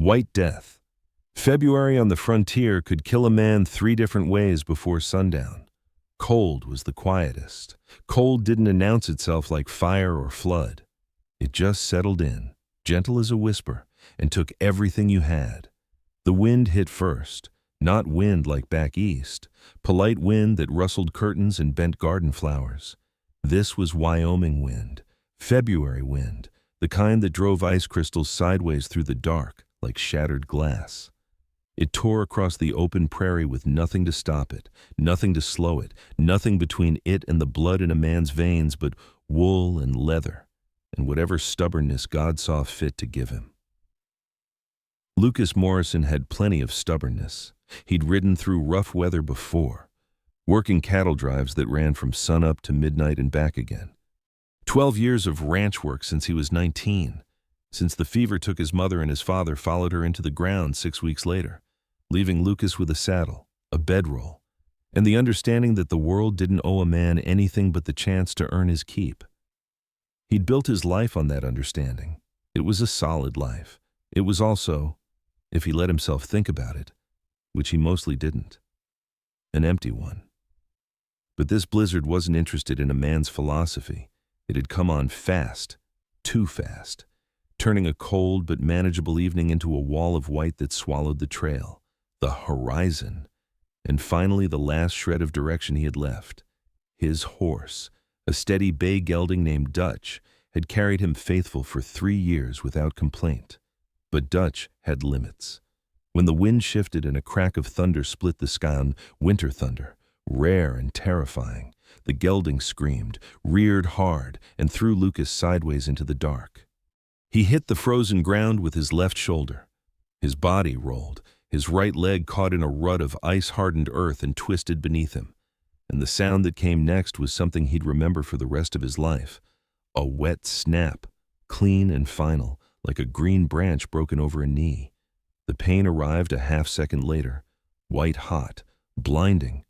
White Death. February on the frontier could kill a man 3 different ways before sundown. Cold was the quietest. Cold didn't announce itself like fire or flood. It just settled in, gentle as a whisper, and took everything you had. The wind hit first, not wind like back east, polite wind that rustled curtains and bent garden flowers. This was Wyoming wind, February wind, the kind that drove ice crystals sideways through the dark like shattered glass. It tore across the open prairie with nothing to stop it, nothing to slow it, nothing between it and the blood in a man's veins but wool and leather, and whatever stubbornness God saw fit to give him. Lucas Morrison had plenty of stubbornness. He'd ridden through rough weather before, working cattle drives that ran from sunup to midnight and back again. 12 years of ranch work since he was 19, since the fever took his mother and his father followed her into the ground 6 weeks later, leaving Lucas with a saddle, a bedroll, and the understanding that the world didn't owe a man anything but the chance to earn his keep. He'd built his life on that understanding. It was a solid life. It was also, if he let himself think about it, which he mostly didn't, an empty one. But this blizzard wasn't interested in a man's philosophy. It had come on fast, too fast, turning a cold but manageable evening into a wall of white that swallowed the trail, the horizon, and finally the last shred of direction he had left. His horse, a steady bay gelding named Dutch, had carried him faithful for 3 years without complaint. But Dutch had limits. When the wind shifted and a crack of thunder split the sky on winter thunder, rare and terrifying, the gelding screamed, reared hard, and threw Lucas sideways into the dark. He hit the frozen ground with his left shoulder. His body rolled, his right leg caught in a rut of ice-hardened earth and twisted beneath him. And the sound that came next was something he'd remember for the rest of his life. A wet snap, clean and final, like a green branch broken over a knee. The pain arrived a half-second later, white-hot, blinding.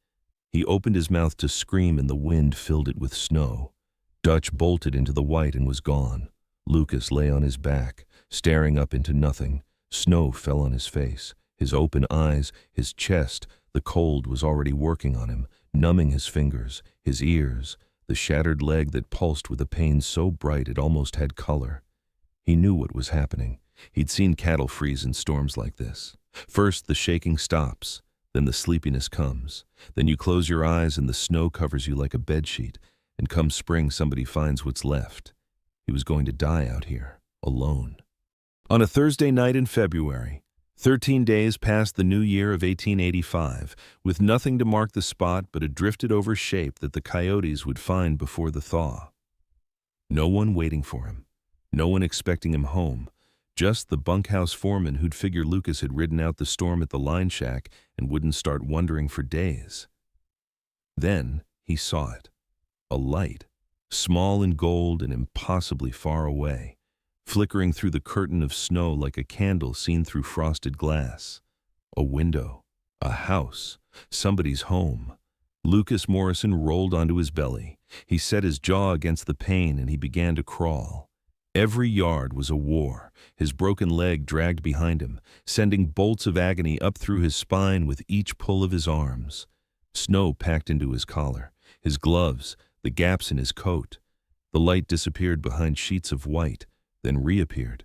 He opened his mouth to scream and the wind filled it with snow. Dutch bolted into the white and was gone. Lucas lay on his back, staring up into nothing. Snow fell on his face, his open eyes, his chest. The cold was already working on him, numbing his fingers, his ears, the shattered leg that pulsed with a pain so bright it almost had color. He knew what was happening. He'd seen cattle freeze in storms like this. First, the shaking stops. Then the sleepiness comes. Then you close your eyes and the snow covers you like a bedsheet. And come spring, somebody finds what's left. He was going to die out here, alone. On a Thursday night in February, 13 days past the new year of 1885, with nothing to mark the spot but a drifted-over shape that the coyotes would find before the thaw. No one waiting for him. No one expecting him home. Just the bunkhouse foreman who'd figure Lucas had ridden out the storm at the line shack and wouldn't start wondering for days. Then he saw it. A light, small and gold and impossibly far away, flickering through the curtain of snow like a candle seen through frosted glass. A window, a house, somebody's home. Lucas Morrison rolled onto his belly. He set his jaw against the pane and he began to crawl. Every yard was a war. His broken leg dragged behind him, sending bolts of agony up through his spine with each pull of his arms. Snow packed into his collar, his gloves, the gaps in his coat. The light disappeared behind sheets of white, then reappeared,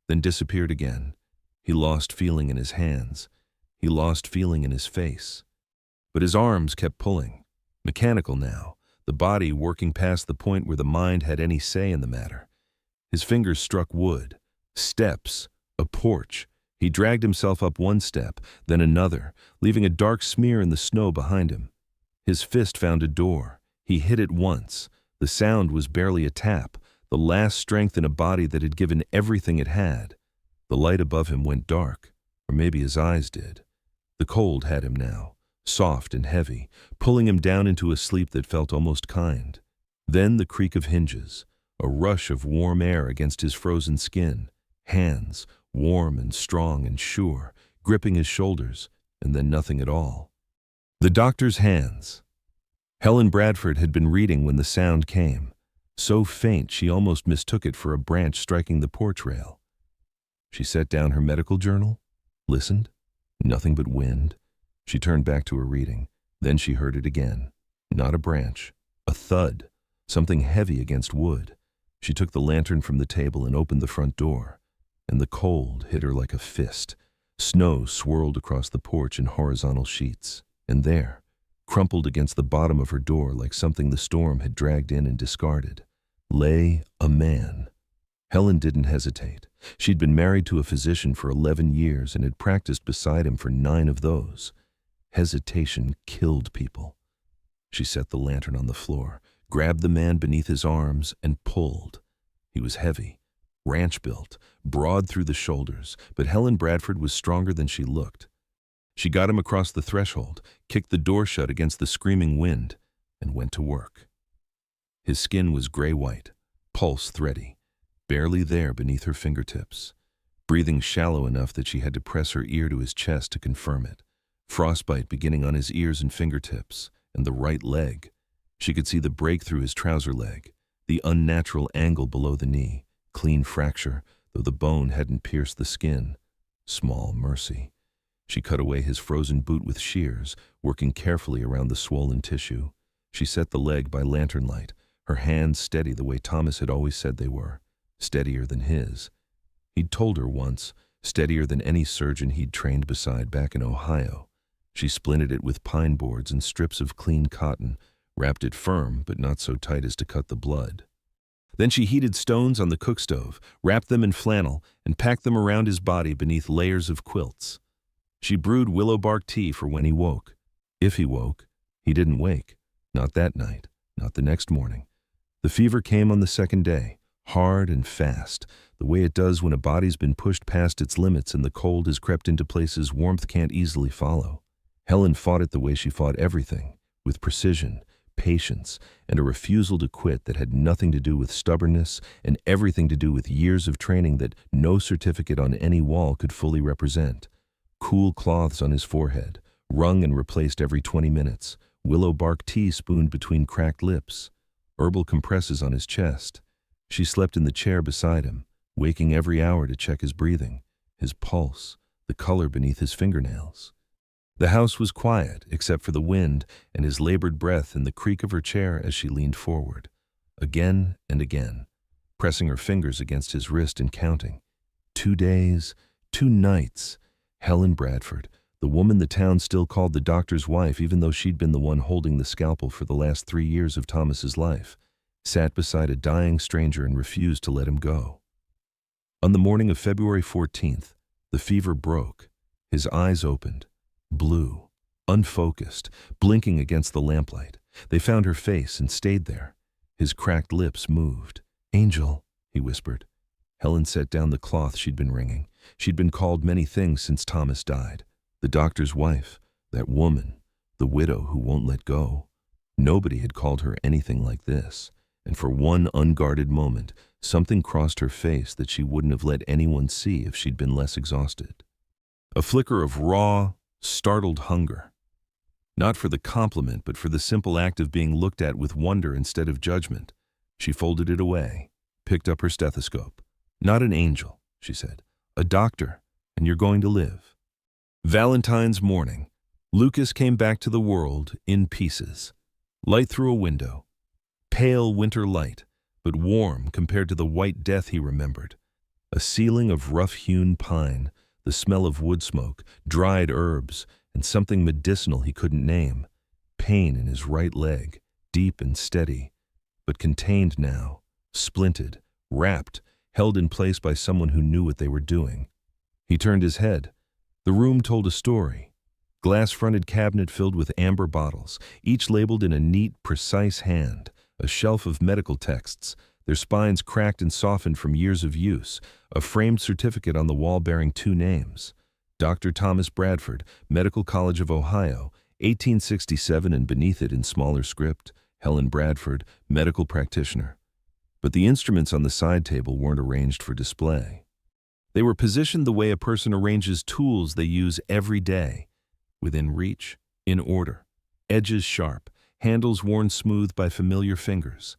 then disappeared again. He lost feeling in his hands. He lost feeling in his face. But his arms kept pulling, mechanical now, the body working past the point where the mind had any say in the matter. His fingers struck wood, steps, a porch. He dragged himself up one step, then another, leaving a dark smear in the snow behind him. His fist found a door. He hit it once. The sound was barely a tap, the last strength in a body that had given everything it had. The light above him went dark, or maybe his eyes did. The cold had him now, soft and heavy, pulling him down into a sleep that felt almost kind. Then the creak of hinges, a rush of warm air against his frozen skin, hands, warm and strong and sure, gripping his shoulders, and then nothing at all. The doctor's hands. Helen Bradford had been reading when the sound came, so faint she almost mistook it for a branch striking the porch rail. She set down her medical journal, listened. Nothing but wind. She turned back to her reading. Then she heard it again. Not a branch. A thud. Something heavy against wood. She took the lantern from the table and opened the front door. And the cold hit her like a fist. Snow swirled across the porch in horizontal sheets. And there, crumpled against the bottom of her door like something the storm had dragged in and discarded, lay a man. Helen didn't hesitate. She'd been married to a physician for 11 years and had practiced beside him for 9 of those. Hesitation killed people. She set the lantern on the floor, grabbed the man beneath his arms, and pulled. He was heavy, ranch-built, broad through the shoulders, but Helen Bradford was stronger than she looked. She got him across the threshold, kicked the door shut against the screaming wind, and went to work. His skin was gray-white, pulse thready, barely there beneath her fingertips, breathing shallow enough that she had to press her ear to his chest to confirm it. Frostbite beginning on his ears and fingertips, and the right leg. She could see the break through his trouser leg, the unnatural angle below the knee, clean fracture, though the bone hadn't pierced the skin. Small mercy. She cut away his frozen boot with shears, working carefully around the swollen tissue. She set the leg by lantern light, her hands steady the way Thomas had always said they were, steadier than his. He'd told her once, steadier than any surgeon he'd trained beside back in Ohio. She splinted it with pine boards and strips of clean cotton, wrapped it firm but not so tight as to cut the blood. Then she heated stones on the cook stove, wrapped them in flannel, and packed them around his body beneath layers of quilts. She brewed willow bark tea for when he woke. If he woke, he didn't wake. Not that night, not the next morning. The fever came on the second day, hard and fast, the way it does when a body's been pushed past its limits and the cold has crept into places warmth can't easily follow. Helen fought it the way she fought everything, with precision, patience, and a refusal to quit that had nothing to do with stubbornness and everything to do with years of training that no certificate on any wall could fully represent. Cool cloths on his forehead, wrung and replaced every 20 minutes, willow bark tea spooned between cracked lips, herbal compresses on his chest. She slept in the chair beside him, waking every hour to check his breathing, his pulse, the color beneath his fingernails. The house was quiet, except for the wind and his labored breath and the creak of her chair as she leaned forward, again and again, pressing her fingers against his wrist and counting. 2 days, 2 nights. Helen Bradford, the woman the town still called the doctor's wife even though she'd been the one holding the scalpel for the last 3 years of Thomas's life, sat beside a dying stranger and refused to let him go. On the morning of February 14th, the fever broke. His eyes opened. Blue, unfocused, blinking against the lamplight. They found her face and stayed there. His cracked lips moved. "Angel," he whispered. Helen set down the cloth she'd been wringing. She'd been called many things since Thomas died. The doctor's wife, that woman, the widow who won't let go. Nobody had called her anything like this. And for one unguarded moment, something crossed her face that she wouldn't have let anyone see if she'd been less exhausted. A flicker of raw, startled hunger. Not for the compliment, but for the simple act of being looked at with wonder instead of judgment. She folded it away, picked up her stethoscope. "Not an angel," she said. "A doctor, and you're going to live." Valentine's morning. Lucas came back to the world in pieces. Light through a window. Pale winter light, but warm compared to the white death he remembered. A ceiling of rough-hewn pine, the smell of wood smoke, dried herbs, and something medicinal he couldn't name. Pain in his right leg, deep and steady, but contained now, splinted, wrapped, held in place by someone who knew what they were doing. He turned his head. The room told a story. Glass-fronted cabinet filled with amber bottles, each labeled in a neat, precise hand. A shelf of medical texts, their spines cracked and softened from years of use, a framed certificate on the wall bearing 2 names. Dr. Thomas Bradford, Medical College of Ohio, 1867, and beneath it in smaller script, Helen Bradford, medical practitioner. But the instruments on the side table weren't arranged for display. They were positioned the way a person arranges tools they use every day, within reach, in order, edges sharp, handles worn smooth by familiar fingers.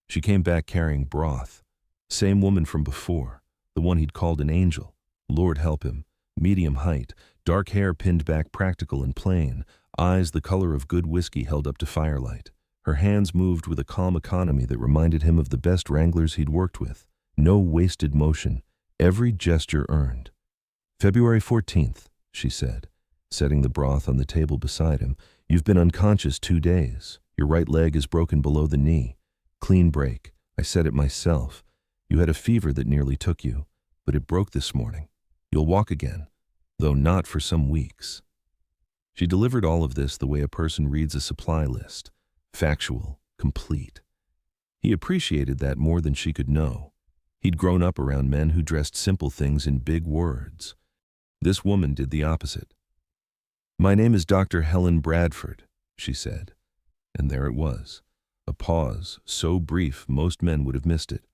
She came back carrying broth. Same woman from before, the one he'd called an angel. Lord help him. Medium height, dark hair pinned back practical and plain, eyes the color of good whiskey held up to firelight. Her hands moved with a calm economy that reminded him of the best wranglers he'd worked with. No wasted motion, every gesture earned. February 14th, she said, setting the broth on the table beside him. You've been unconscious 2 days. Your right leg is broken below the knee. Clean break. I said it myself. You had a fever that nearly took you, but it broke this morning. You'll walk again, though not for some weeks. She delivered all of this the way a person reads a supply list, factual, complete. He appreciated that more than she could know. He'd grown up around men who dressed simple things in big words. This woman did the opposite. My name is Dr. Helen Bradford, she said. And there it was, a pause so brief most men would have missed it.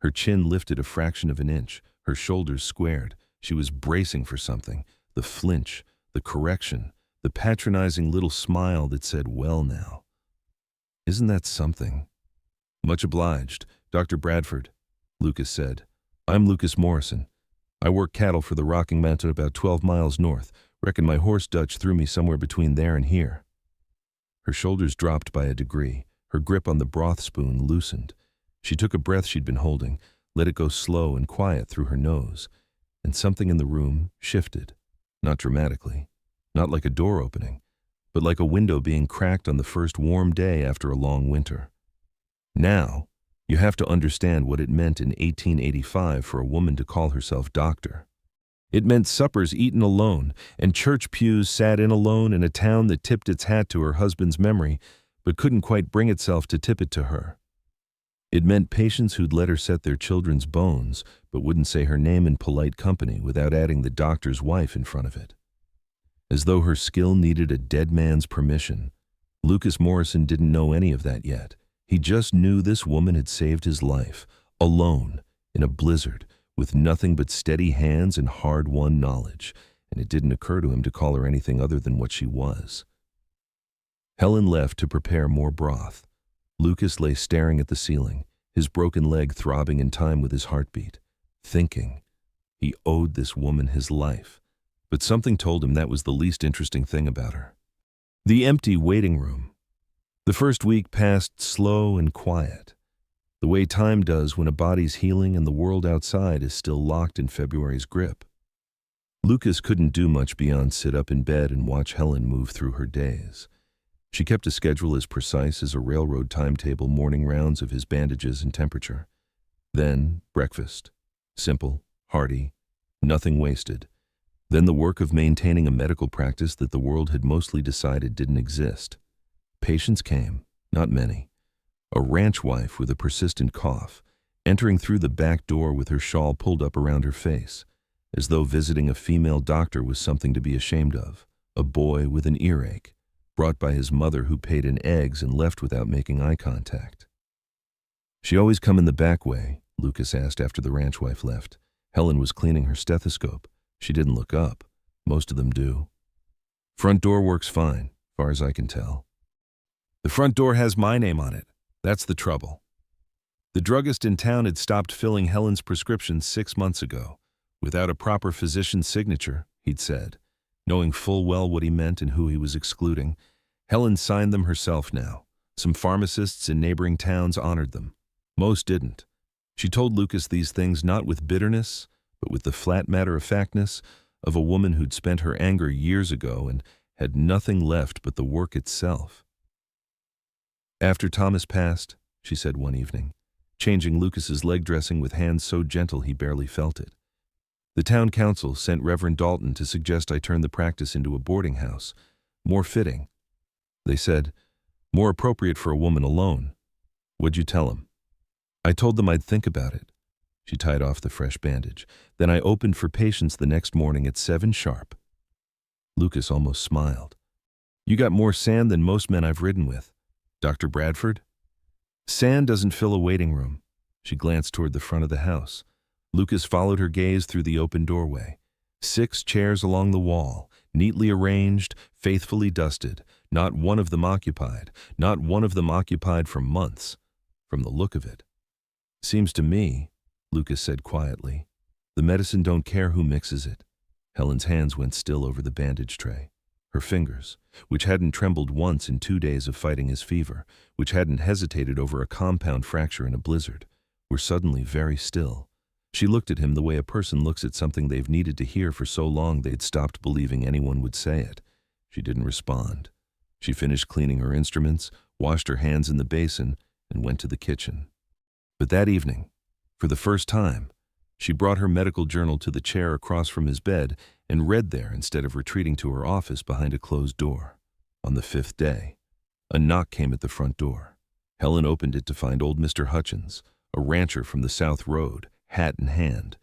Her chin lifted a fraction of an inch, her shoulders squared. She was bracing for something, the flinch, the correction, the patronizing little smile that said, well now. Isn't that something? Much obliged, Dr. Bradford, Lucas said. I'm Lucas Morrison. I work cattle for the Rocking Mountain about 12 miles north. Reckon my horse Dutch threw me somewhere between there and here. Her shoulders dropped by a degree. Her grip on the broth spoon loosened. She took a breath she'd been holding, let it go slow and quiet through her nose, and something in the room shifted. Not dramatically, not like a door opening, but like a window being cracked on the first warm day after a long winter. Now, you have to understand what it meant in 1885 for a woman to call herself doctor. It meant suppers eaten alone and church pews sat in alone in a town that tipped its hat to her husband's memory but couldn't quite bring itself to tip it to her. It meant patients who'd let her set their children's bones but wouldn't say her name in polite company without adding the doctor's wife in front of it. As though her skill needed a dead man's permission, Lucas Morrison didn't know any of that yet. He just knew this woman had saved his life, alone, in a blizzard, with nothing but steady hands and hard-won knowledge, and it didn't occur to him to call her anything other than what she was. Helen left to prepare more broth. Lucas lay staring at the ceiling, his broken leg throbbing in time with his heartbeat, thinking. He owed this woman his life, but something told him that was the least interesting thing about her. The empty waiting room. The first week passed slow and quiet, the way time does when a body's healing and the world outside is still locked in February's grip. Lucas couldn't do much beyond sit up in bed and watch Helen move through her days. She kept a schedule as precise as a railroad timetable, morning rounds of his bandages and temperature. Then breakfast, simple, hearty, nothing wasted. Then the work of maintaining a medical practice that the world had mostly decided didn't exist. Patients came, not many. A ranch wife with a persistent cough, entering through the back door with her shawl pulled up around her face, as though visiting a female doctor was something to be ashamed of. A boy with an earache, brought by his mother who paid in eggs and left without making eye contact. She always come in the back way? Lucas asked after the ranch wife left. Helen was cleaning her stethoscope. She didn't look up. Most of them do. Front door works fine, far as I can tell. The front door has my name on it. That's the trouble. The druggist in town had stopped filling Helen's prescriptions 6 months ago, without a proper physician's signature, he'd said. Knowing full well what he meant and who he was excluding, Helen signed them herself now. Some pharmacists in neighboring towns honored them. Most didn't. She told Lucas these things not with bitterness, but with the flat matter-of-factness of a woman who'd spent her anger years ago and had nothing left but the work itself. After Thomas passed, she said one evening, changing Lucas's leg dressing with hands so gentle he barely felt it. The town council sent Reverend Dalton to suggest I turn the practice into a boarding house, more fitting. They said, more appropriate for a woman alone. What'd you tell him? I told them I'd think about it. She tied off the fresh bandage. Then I opened for patients the next morning at 7 sharp. Lucas almost smiled. You got more sand than most men I've ridden with. Dr. Bradford? Sand doesn't fill a waiting room. She glanced toward the front of the house. Lucas followed her gaze through the open doorway. 6 chairs along the wall, neatly arranged, faithfully dusted. Not one of them occupied. Not one of them occupied for months, from the look of it. Seems to me, Lucas said quietly, The medicine don't care who mixes it. Helen's hands went still over the bandage tray. Her fingers, which hadn't trembled once in 2 days of fighting his fever, which hadn't hesitated over a compound fracture in a blizzard, were suddenly very still. She looked at him the way a person looks at something they've needed to hear for so long they'd stopped believing anyone would say it. She didn't respond. She finished cleaning her instruments, washed her hands in the basin, and went to the kitchen. But that evening, for the first time, she brought her medical journal to the chair across from his bed and read there instead of retreating to her office behind a closed door. On the 5th day, a knock came at the front door. Helen opened it to find old Mr. Hutchins, a rancher from the South Road, hat in hand.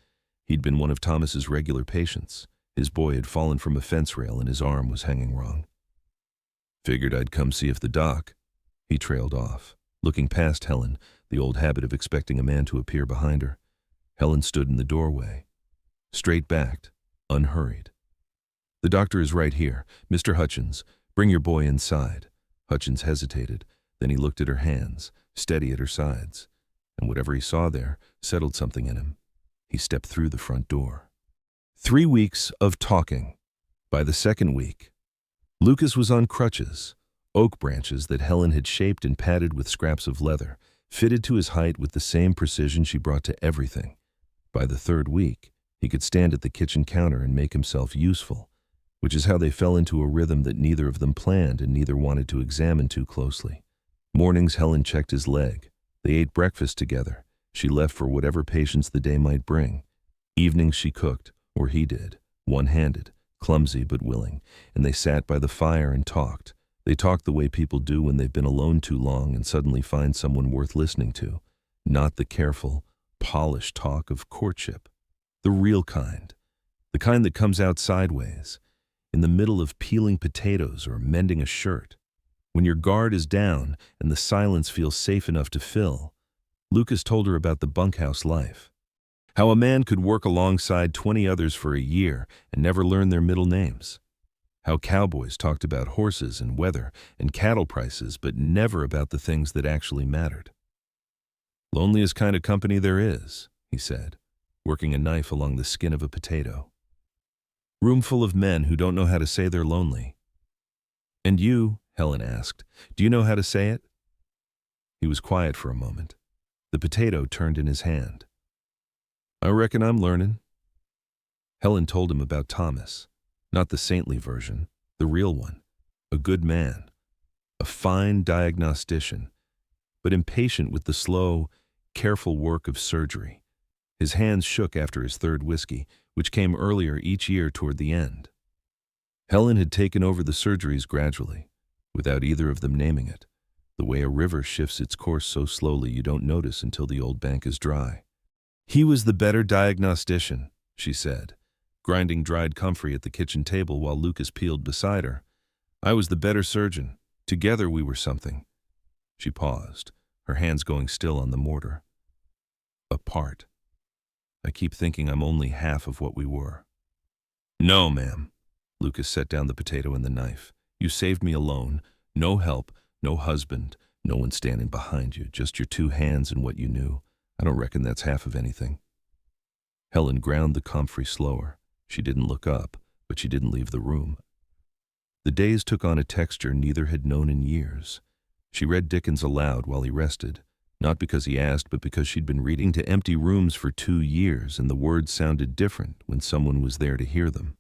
He'd been one of Thomas's regular patients. His boy had fallen from a fence rail and his arm was hanging wrong. "Figured I'd come see if the doc." He trailed off, looking past Helen, the old habit of expecting a man to appear behind her. Helen stood in the doorway, straight-backed, unhurried. "The doctor is right here. Mr. Hutchins, bring your boy inside." Hutchins hesitated, then he looked at her hands, steady at her sides, and whatever he saw there settled something in him. He stepped through the front door. 3 weeks of talking. By the second week, Lucas was on crutches, oak branches that Helen had shaped and padded with scraps of leather, fitted to his height with the same precision she brought to everything. By the 3rd week, he could stand at the kitchen counter and make himself useful, which is how they fell into a rhythm that neither of them planned and neither wanted to examine too closely. Mornings, Helen checked his leg. They ate breakfast together. She left for whatever patience the day might bring. Evenings she cooked, or he did, one-handed, clumsy but willing, and they sat by the fire and talked. They talked the way people do when they've been alone too long and suddenly find someone worth listening to. Not the careful, polished talk of courtship. The real kind. The kind that comes out sideways, in the middle of peeling potatoes or mending a shirt. When your guard is down and the silence feels safe enough to fill. Lucas told her about the bunkhouse life. How a man could work alongside 20 others for a year and never learn their middle names. How cowboys talked about horses and weather and cattle prices, but never about the things that actually mattered. "Loneliest kind of company there is," he said, working a knife along the skin of a potato. "Room full of men who don't know how to say they're lonely." "And you," Helen asked, "do you know how to say it?" He was quiet for a moment. The potato turned in his hand. "I reckon I'm learning." Helen told him about Thomas, not the saintly version, the real one, a good man, a fine diagnostician, but impatient with the slow, careful work of surgery. His hands shook after his 3rd whiskey, which came earlier each year toward the end. Helen had taken over the surgeries gradually, without either of them naming it, the way a river shifts its course so slowly you don't notice until the old bank is dry. "He was the better diagnostician," she said, grinding dried comfrey at the kitchen table while Lucas peeled beside her. "I was the better surgeon. Together we were something." She paused, her hands going still on the mortar. "Apart. I keep thinking I'm only half of what we were." "No, ma'am." Lucas set down the potato and the knife. "You saved me alone. No help, no husband, no one standing behind you, just your 2 hands and what you knew. I don't reckon that's half of anything." Helen ground the comfrey slower. She didn't look up, but she didn't leave the room. The days took on a texture neither had known in years. She read Dickens aloud while he rested, not because he asked, but because she'd been reading to empty rooms for 2 years, and the words sounded different when someone was there to hear them.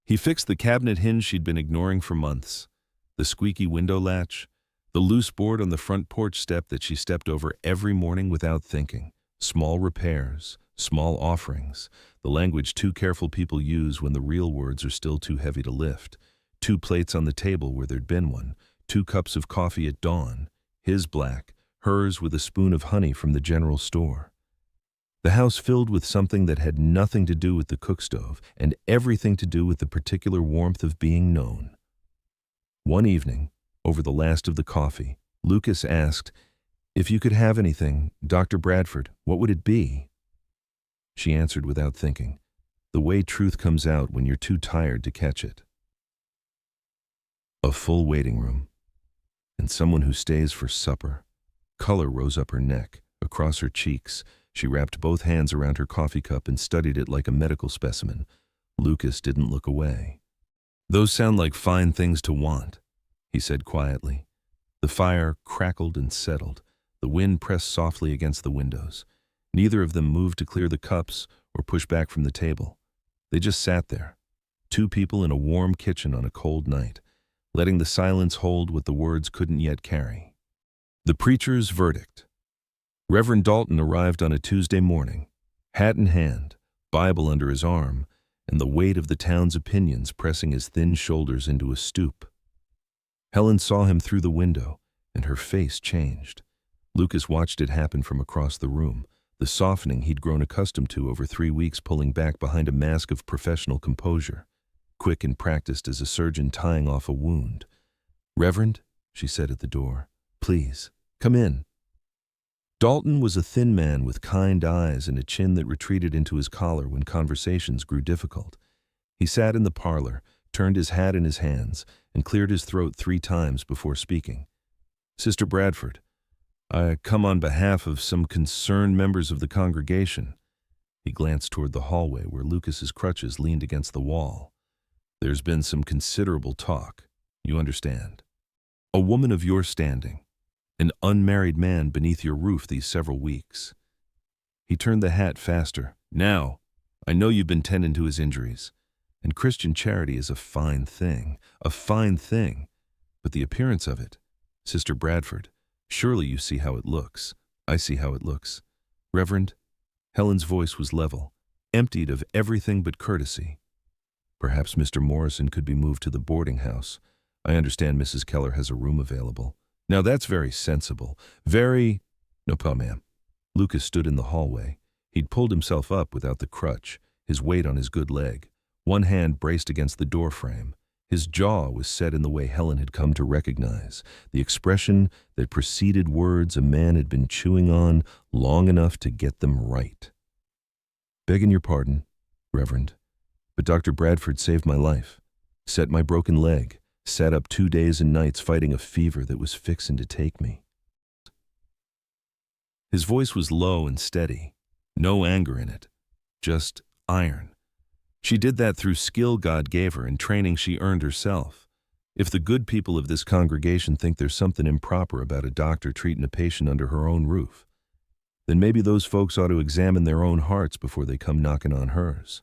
He fixed the cabinet hinge she'd been ignoring for months, the squeaky window latch, the loose board on the front porch step that she stepped over every morning without thinking. Small repairs, small offerings, the language too careful people use when the real words are still too heavy to lift. 2 plates on the table where there'd been one, 2 cups of coffee at dawn, his black, hers with a spoon of honey from the general store. The house filled with something that had nothing to do with the cook stove and everything to do with the particular warmth of being known. One evening, over the last of the coffee, Lucas asked, "If you could have anything, Dr. Bradford, what would it be?" She answered without thinking, the way truth comes out when you're too tired to catch it. A full waiting room, and someone who stays for supper. Color rose up her neck, across her cheeks, She wrapped both hands around her coffee cup and studied it like a medical specimen. Lucas didn't look away. "Those sound like fine things to want," he said quietly. The fire crackled and settled. The wind pressed softly against the windows. Neither of them moved to clear the cups or push back from the table. They just sat there, two people in a warm kitchen on a cold night, letting the silence hold what the words couldn't yet carry. The preacher's verdict. Reverend Dalton arrived on a Tuesday morning, hat in hand, Bible under his arm, and the weight of the town's opinions pressing his thin shoulders into a stoop. Helen saw him through the window, and her face changed. Lucas watched it happen from across the room, the softening he'd grown accustomed to over 3 weeks pulling back behind a mask of professional composure, quick and practiced as a surgeon tying off a wound. "Reverend," she said at the door, "please, come in." Dalton was a thin man with kind eyes and a chin that retreated into his collar when conversations grew difficult. He sat in the parlor, turned his hat in his hands, and cleared his throat 3 times before speaking. "Sister Bradford, I come on behalf of some concerned members of the congregation." He glanced toward the hallway where Lucas's crutches leaned against the wall. "There's been some considerable talk, you understand. A woman of your standing, an unmarried man beneath your roof these several weeks." He turned the hat faster. "Now, I know you've been tending to his injuries, and Christian charity is a fine thing, but the appearance of it, Sister Bradford, surely you see how it looks." "I see how it looks. Reverend," Helen's voice was level, emptied of everything but courtesy. "Perhaps Mr. Morrison could be moved to the boarding house. I understand Mrs. Keller has a room available." "Now that's very sensible. Very—" "No, ma'am." Lucas stood in the hallway. He'd pulled himself up without the crutch, his weight on his good leg. One hand braced against the doorframe. His jaw was set in the way Helen had come to recognize, the expression that preceded words a man had been chewing on long enough to get them right. "Begging your pardon, Reverend, but Dr. Bradford saved my life, set my broken leg, sat up 2 days and nights fighting a fever that was fixing to take me." His voice was low and steady, no anger in it, just iron. She did that through skill God gave her and training she earned herself. If the good people of this congregation think there's something improper about a doctor treating a patient under her own roof, then maybe those folks ought to examine their own hearts before they come knocking on hers.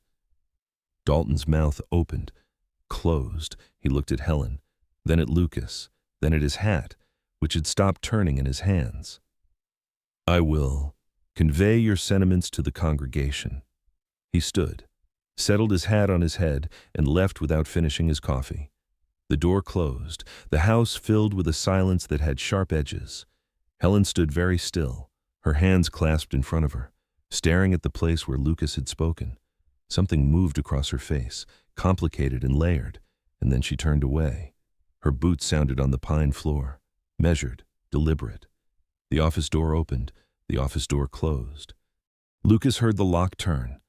Dalton's mouth opened, closed. He looked at Helen, then at Lucas, then at his hat, which had stopped turning in his hands. "I will convey your sentiments to the congregation." He stood, settled his hat on his head, and left without finishing his coffee. The door closed, the house filled with a silence that had sharp edges. Helen stood very still, her hands clasped in front of her, staring at the place where Lucas had spoken. Something moved across her face, complicated and layered, and then she turned away. Her boots sounded on the pine floor, measured, deliberate. The office door opened, the office door closed. Lucas heard the lock turn.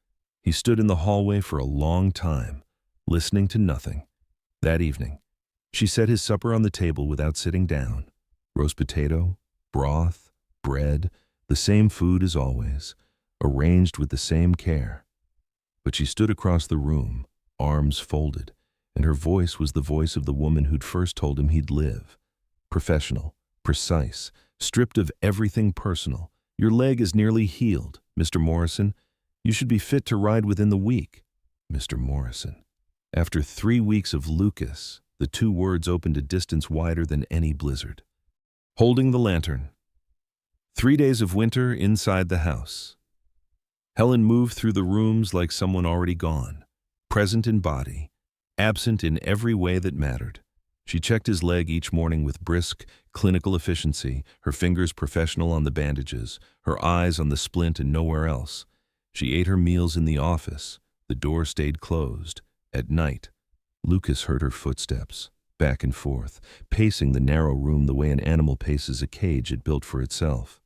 He stood in the hallway for a long time, listening to nothing. That evening, she set his supper on the table without sitting down. Roast potato, broth, bread, the same food as always, arranged with the same care. But she stood across the room, arms folded, and her voice was the voice of the woman who'd first told him he'd live. Professional, precise, stripped of everything personal. "Your leg is nearly healed, Mr. Morrison. You should be fit to ride within the week." Mr. Morrison. After 3 weeks of Lucas, the 2 words opened a distance wider than any blizzard. Holding the lantern. 3 days of winter inside the house. Helen moved through the rooms like someone already gone, present in body, absent in every way that mattered. She checked his leg each morning with brisk, clinical efficiency, her fingers professional on the bandages, her eyes on the splint and nowhere else. She ate her meals in the office. The door stayed closed. At night, Lucas heard her footsteps, back and forth, pacing the narrow room the way an animal paces a cage it built for itself.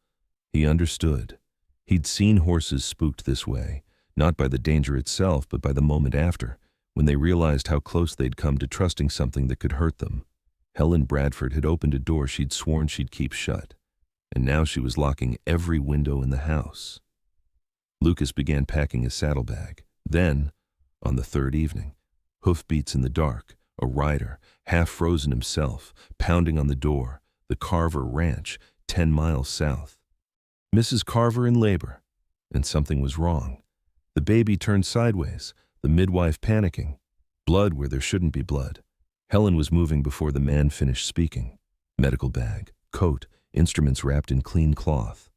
He understood. He'd seen horses spooked this way, not by the danger itself, but by the moment after, when they realized how close they'd come to trusting something that could hurt them. Helen Bradford had opened a door she'd sworn she'd keep shut, and now she was locking every window in the house. Lucas began packing his saddlebag. Then, on the third evening, hoofbeats in the dark, a rider, half frozen himself, pounding on the door, the Carver ranch, 10 miles south. Mrs. Carver in labor, and something was wrong. The baby turned sideways, the midwife panicking. Blood where there shouldn't be blood. Helen was moving before the man finished speaking. Medical bag, coat, instruments wrapped in clean cloth.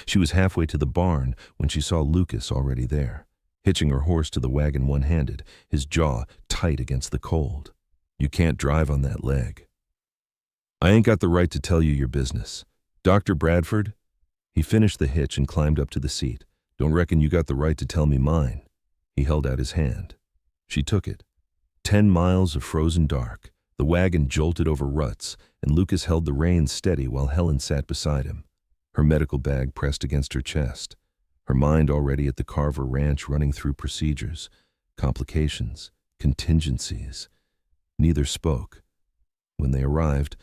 She was halfway to the barn when she saw Lucas already there, hitching her horse to the wagon one-handed, his jaw tight against the cold. "You can't drive on that leg." "I ain't got the right to tell you your business. Dr. Bradford?" He finished the hitch and climbed up to the seat. "Don't reckon you got the right to tell me mine." He held out his hand. She took it. 10 miles of frozen dark. The wagon jolted over ruts, and Lucas held the reins steady while Helen sat beside him, her medical bag pressed against her chest, her mind already at the Carver ranch running through procedures, complications, contingencies. Neither spoke. When they arrived,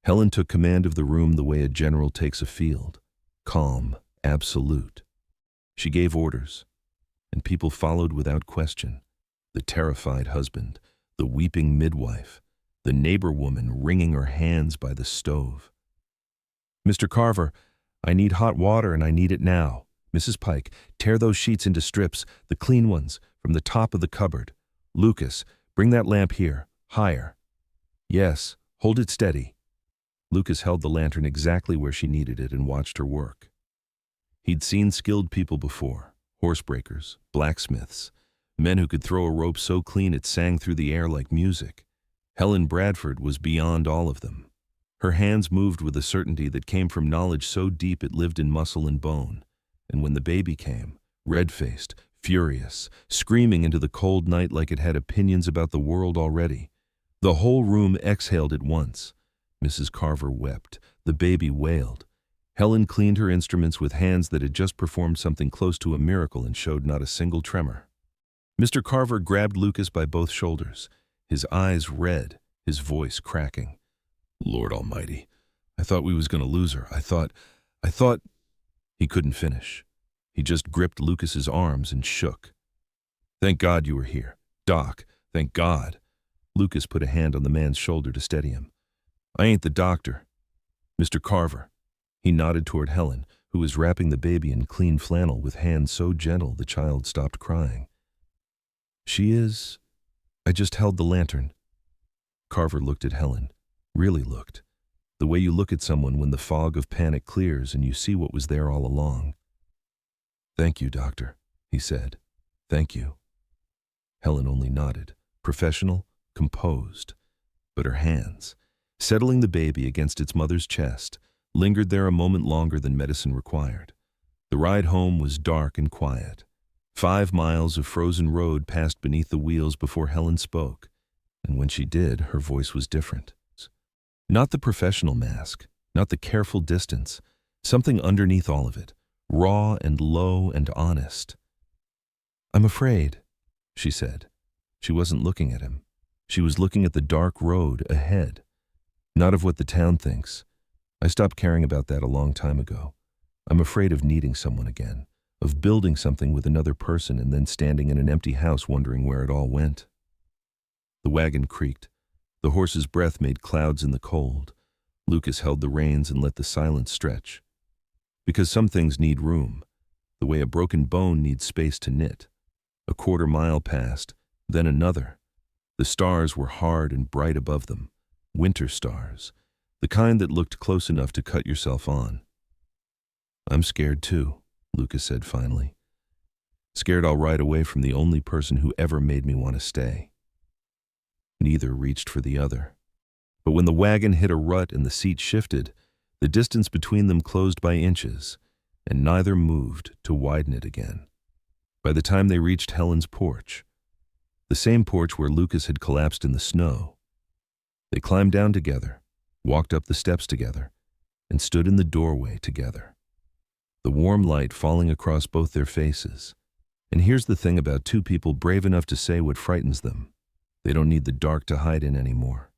Helen took command of the room the way a general takes a field, calm, absolute. She gave orders, and people followed without question. The terrified husband, the weeping midwife, the neighbor woman wringing her hands by the stove. "Mr. Carver, I need hot water and I need it now. Mrs. Pike, tear those sheets into strips, the clean ones, from the top of the cupboard. Lucas, bring that lamp here, higher. Yes, hold it steady." Lucas held the lantern exactly where she needed it and watched her work. He'd seen skilled people before, horsebreakers, blacksmiths, men who could throw a rope so clean it sang through the air like music. Helen Bradford was beyond all of them. Her hands moved with a certainty that came from knowledge so deep it lived in muscle and bone. And when the baby came, red-faced, furious, screaming into the cold night like it had opinions about the world already, the whole room exhaled at once. Mrs. Carver wept. The baby wailed. Helen cleaned her instruments with hands that had just performed something close to a miracle and showed not a single tremor. Mr. Carver grabbed Lucas by both shoulders, his eyes red, his voice cracking. "Lord Almighty, I thought we was going to lose her. I thought... He couldn't finish. He just gripped Lucas's arms and shook. "Thank God you were here. Doc, thank God." Lucas put a hand on the man's shoulder to steady him. "I ain't the doctor. Mr. Carver." He nodded toward Helen, who was wrapping the baby in clean flannel with hands so gentle the child stopped crying. "She is..." "I just held the lantern." Carver looked at Helen, really looked, the way you look at someone when the fog of panic clears and you see what was there all along. "Thank you, doctor," he said. "Thank you." Helen only nodded, professional, composed. But her hands, settling the baby against its mother's chest, lingered there a moment longer than medicine required. The ride home was dark and quiet. 5 miles of frozen road passed beneath the wheels before Helen spoke, and when she did, her voice was different. Not the professional mask, not the careful distance, something underneath all of it, raw and low and honest. "I'm afraid," she said. She wasn't looking at him. She was looking at the dark road ahead. "Not of what the town thinks. I stopped caring about that a long time ago. I'm afraid of needing someone again, of building something with another person and then standing in an empty house wondering where it all went." The wagon creaked. The horse's breath made clouds in the cold. Lucas held the reins and let the silence stretch. Because some things need room, the way a broken bone needs space to knit. A 1/4 mile passed, then another. The stars were hard and bright above them, winter stars, the kind that looked close enough to cut yourself on. "I'm scared too," Lucas said finally. "Scared I'll ride away from the only person who ever made me want to stay." Neither reached for the other. But when the wagon hit a rut and the seat shifted, the distance between them closed by inches, and neither moved to widen it again. By the time they reached Helen's porch, the same porch where Lucas had collapsed in the snow, they climbed down together, walked up the steps together, and stood in the doorway together, the warm light falling across both their faces. And here's the thing about two people brave enough to say what frightens them. They don't need the dark to hide in anymore.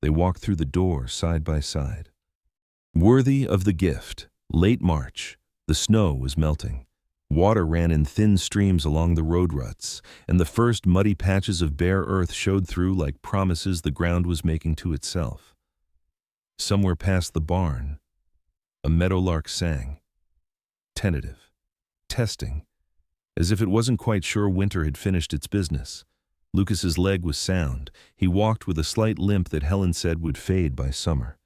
They walk through the door side by side. Worthy of the gift, late March, the snow was melting. Water ran in thin streams along the road ruts, and the first muddy patches of bare earth showed through like promises the ground was making to itself. Somewhere past the barn, a meadowlark sang, tentative, testing, as if it wasn't quite sure winter had finished its business. Lucas's leg was sound. He walked with a slight limp that Helen said would fade by summer,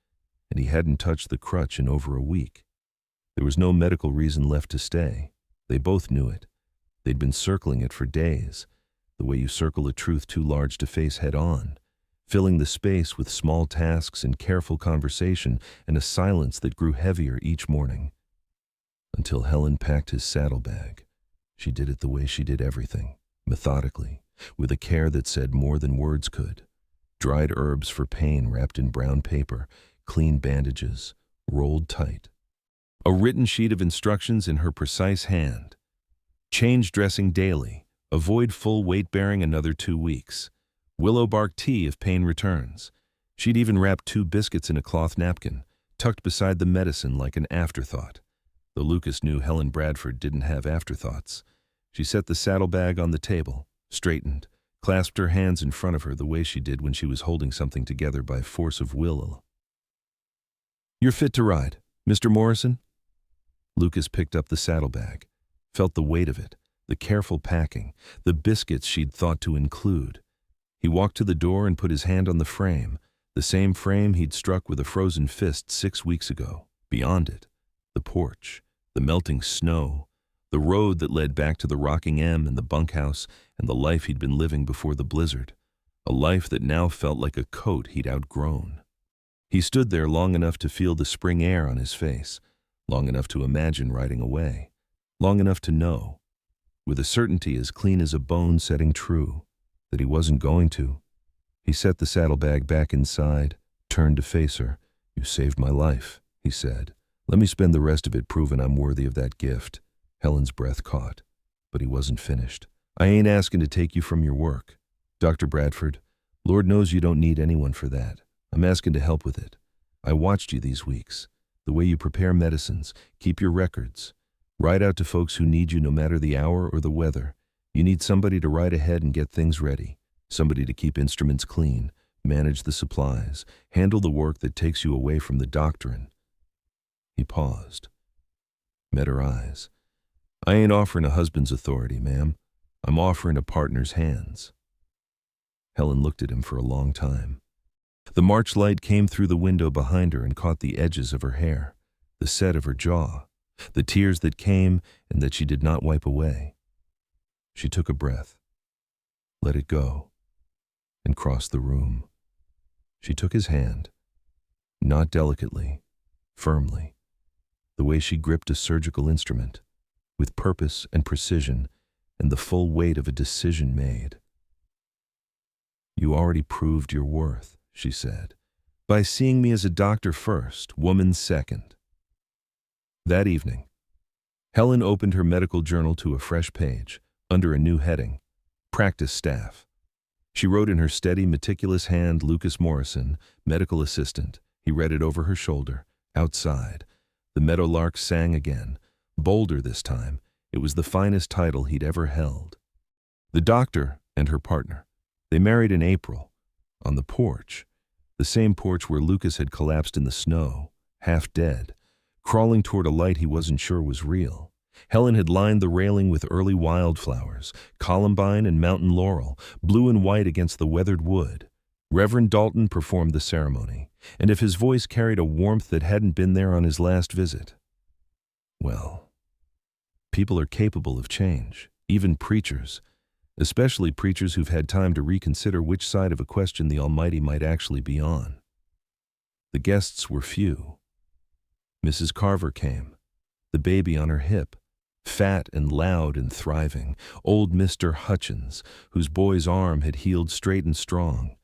and he hadn't touched the crutch in over a week. There was no medical reason left to stay. They both knew it. They'd been circling it for days, the way you circle a truth too large to face head-on, filling the space with small tasks and careful conversation and a silence that grew heavier each morning. Until Helen packed his saddlebag. She did it the way she did everything, methodically, with a care that said more than words could. Dried herbs for pain wrapped in brown paper, clean bandages, rolled tight. A written sheet of instructions in her precise hand. Change dressing daily. Avoid full weight bearing another 2 weeks. Willow bark tea if pain returns. She'd even wrapped 2 biscuits in a cloth napkin, tucked beside the medicine like an afterthought. Though Lucas knew Helen Bradford didn't have afterthoughts. She set the saddlebag on the table, straightened, clasped her hands in front of her the way she did when she was holding something together by force of will. "You're fit to ride, Mr. Morrison?" Lucas picked up the saddlebag, felt the weight of it, the careful packing, the biscuits she'd thought to include. He walked to the door and put his hand on the frame, the same frame he'd struck with a frozen fist 6 weeks ago. Beyond it, the porch, the melting snow, the road that led back to the rocking M and the bunkhouse, and the life he'd been living before the blizzard, a life that now felt like a coat he'd outgrown. He stood there long enough to feel the spring air on his face, long enough to imagine riding away, long enough to know, with a certainty as clean as a bone setting true, that he wasn't going to. He set the saddlebag back inside, turned to face her. "You saved my life," he said. "Let me spend the rest of it proving I'm worthy of that gift." Helen's breath caught, but he wasn't finished. "I ain't asking to take you from your work, Dr. Bradford. Lord knows you don't need anyone for that. I'm asking to help with it. I watched you these weeks. The way you prepare medicines, keep your records. Ride out to folks who need you no matter the hour or the weather. You need somebody to ride ahead and get things ready, somebody to keep instruments clean, manage the supplies, handle the work that takes you away from the doctrine." He paused, met her eyes. "I ain't offering a husband's authority, ma'am. I'm offering a partner's hands." Helen looked at him for a long time. The March light came through the window behind her and caught the edges of her hair, the set of her jaw, the tears that came and that she did not wipe away. She took a breath, let it go, and crossed the room. She took his hand, not delicately, firmly, the way she gripped a surgical instrument, with purpose and precision and the full weight of a decision made. "You already proved your worth," she said, "by seeing me as a doctor first, woman second." That evening, Helen opened her medical journal to a fresh page, under a new heading, Practice Staff. She wrote in her steady, meticulous hand, Lucas Morrison, medical assistant. He read it over her shoulder. Outside, the meadowlark sang again, bolder this time. It was the finest title he'd ever held. The doctor and her partner. They married in April, on the porch, the same porch where Lucas had collapsed in the snow, half dead, crawling toward a light he wasn't sure was real. Helen had lined the railing with early wildflowers, columbine and mountain laurel, blue and white against the weathered wood. Reverend Dalton performed the ceremony, and if his voice carried a warmth that hadn't been there on his last visit, well, people are capable of change, even preachers, especially preachers who've had time to reconsider which side of a question the Almighty might actually be on. The guests were few. Mrs. Carver came, the baby on her hip, fat and loud and thriving, old Mr. Hutchins, whose boy's arm had healed straight and strong,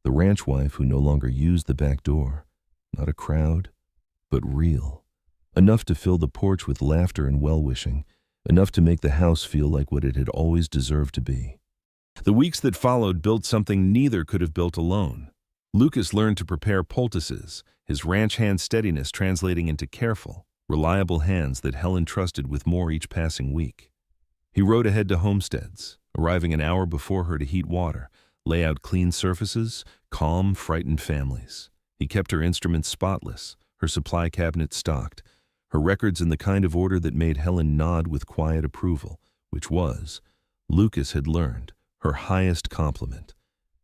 the ranch wife who no longer used the back door. Not a crowd, but real. Enough to fill the porch with laughter and well-wishing, enough to make the house feel like what it had always deserved to be. The weeks that followed built something neither could have built alone. Lucas learned to prepare poultices, his ranch hand steadiness translating into careful, reliable hands that Helen trusted with more each passing week. He rode ahead to homesteads, arriving an hour before her to heat water, lay out clean surfaces, calm, frightened families. He kept her instruments spotless, her supply cabinet stocked, her records in the kind of order that made Helen nod with quiet approval, which was, Lucas had learned, her highest compliment.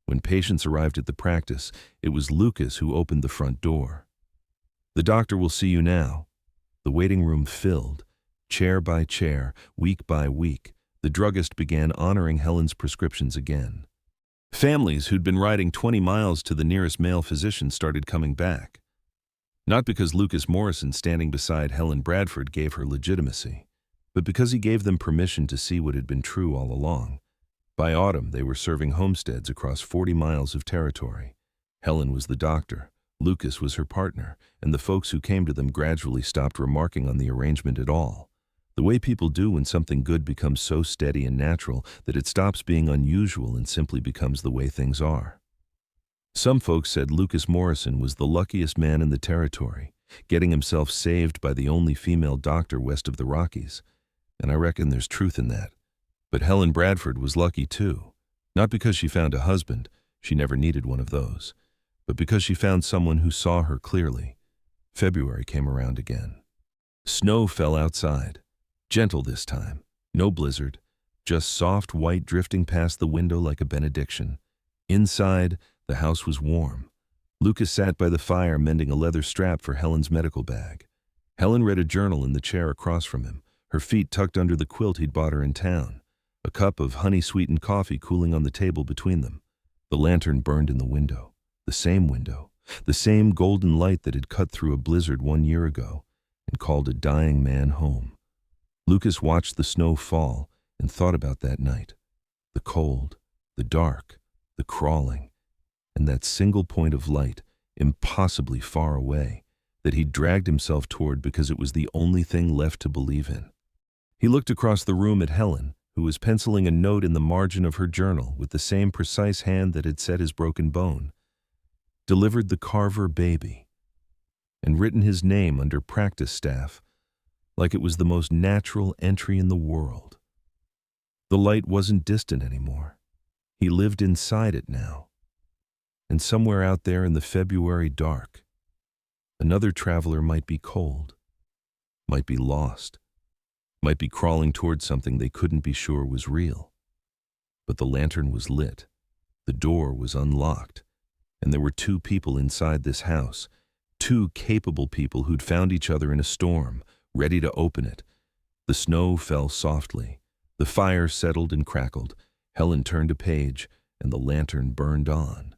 When patients arrived at the practice, it was Lucas who opened the front door. "The doctor will see you now." The waiting room filled. Chair by chair, week by week, the druggist began honoring Helen's prescriptions again. Families who'd been riding 20 miles to the nearest male physician started coming back. Not because Lucas Morrison standing beside Helen Bradford gave her legitimacy, but because he gave them permission to see what had been true all along. By autumn, they were serving homesteads across 40 miles of territory. Helen was the doctor, Lucas was her partner, and the folks who came to them gradually stopped remarking on the arrangement at all. The way people do when something good becomes so steady and natural that it stops being unusual and simply becomes the way things are. Some folks said Lucas Morrison was the luckiest man in the territory, getting himself saved by the only female doctor west of the Rockies, and I reckon there's truth in that. But Helen Bradford was lucky too, not because she found a husband, she never needed one of those, but because she found someone who saw her clearly. February came around again. Snow fell outside, gentle this time, no blizzard, just soft white drifting past the window like a benediction. Inside, the house was warm. Lucas sat by the fire mending a leather strap for Helen's medical bag. Helen read a journal in the chair across from him, her feet tucked under the quilt he'd bought her in town. A cup of honey-sweetened coffee cooling on the table between them. The lantern burned in the window, the same golden light that had cut through a blizzard 1 year ago and called a dying man home. Lucas watched the snow fall and thought about that night. The cold, the dark, the crawling, and that single point of light, impossibly far away, that he'd dragged himself toward because it was the only thing left to believe in. He looked across the room at Helen, who was penciling a note in the margin of her journal with the same precise hand that had set his broken bone. Delivered the Carver baby, and written his name under practice staff, like it was the most natural entry in the world. The light wasn't distant anymore. He lived inside it now. And somewhere out there in the February dark, another traveler might be cold, might be lost, might be crawling toward something they couldn't be sure was real. But the lantern was lit, the door was unlocked, and there were 2 people inside this house, 2 capable people who'd found each other in a storm, ready to open it. The snow fell softly, the fire settled and crackled, Helen turned a page, and the lantern burned on.